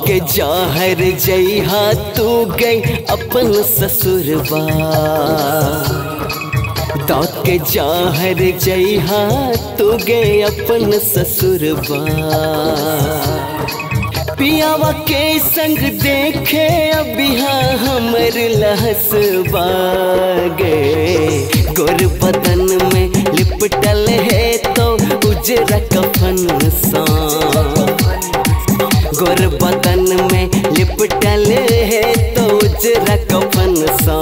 के जाहर जइहा तू गई अपन ससुरबा, दाँत के जाहर जइहा तू गई अपन ससुरबा। पियावा के संग देखे अबिहा हमर लहसबा गे, गोर बदन में लिपटल है तो उजरा कफन सा, गोर बदन में लिपटल है तो उजरा कफन सा।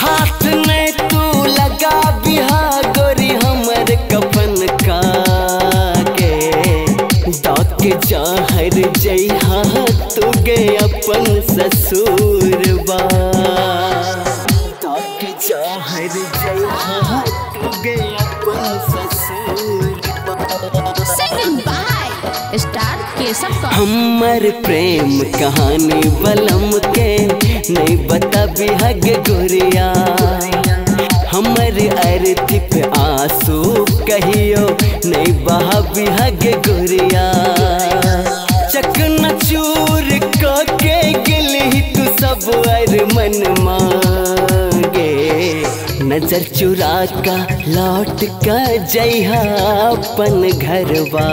हाथ में तू लगा बिहा गोरी हमर कफन का गे, दाँत के जाहर जइहा तू गे अपन ससुरबा, दाँत के जाहर जइहा तू गे अपन ससुरबा। स्टार केसव का हमर प्रेम कहानी बलम के नहीं बता बिहग गोरिया, हमर अर्थी पे आंसू कहियो नहीं बहा बिहग गोरिया। चकनाचूर के गिलही तू सब अरमन मांगे, नजर चुरा का लौट का जइहा अपन घरवा,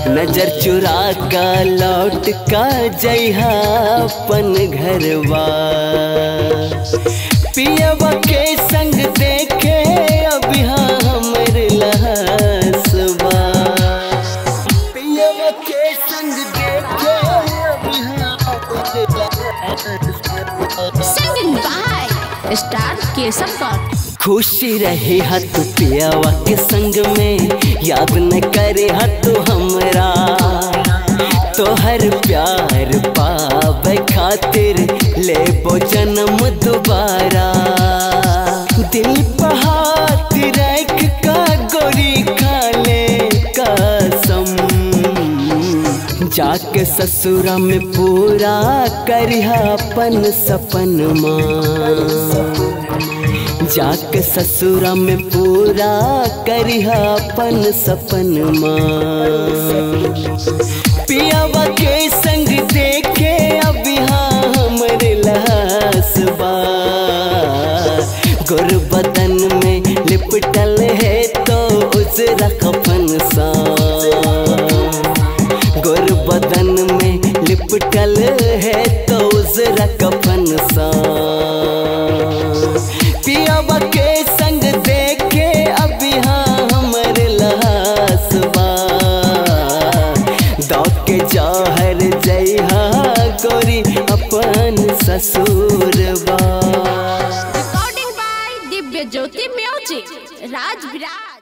नजर चुरा का लौट का जइहा अपन घरवा। पियवा के संग देखे अबिहा हमर लहसबा, पियवा के संग देखे अबिहा हमर लहसबा। स्टार केसव का खुशी रहे हत पियावा के संग में, याद न करे हत हमरा, तोहर प्यार पावे खातिर लेबो जन्म दोबारा। दिल पे हाथ रख का गोरी खा ले कसम, जाके ससुरा में पूरा करिहा अपन सपनमा, जाके ससुरा में पूरा करिहा अपन सपनमा। पियावा के संग देखे अबिहा हमर लहसबा, गोर बदन में लिपटल है तो उजरा कफन सा, गोर बदन में लिपटल है तो उजरा कफन सा। पियावा के संग देखे अबिहा हमर लहसबा, दाँत के जाहर जइहा गोरी अपन ससुरबा। Recording by Divya Jyoti music Raj Viraj.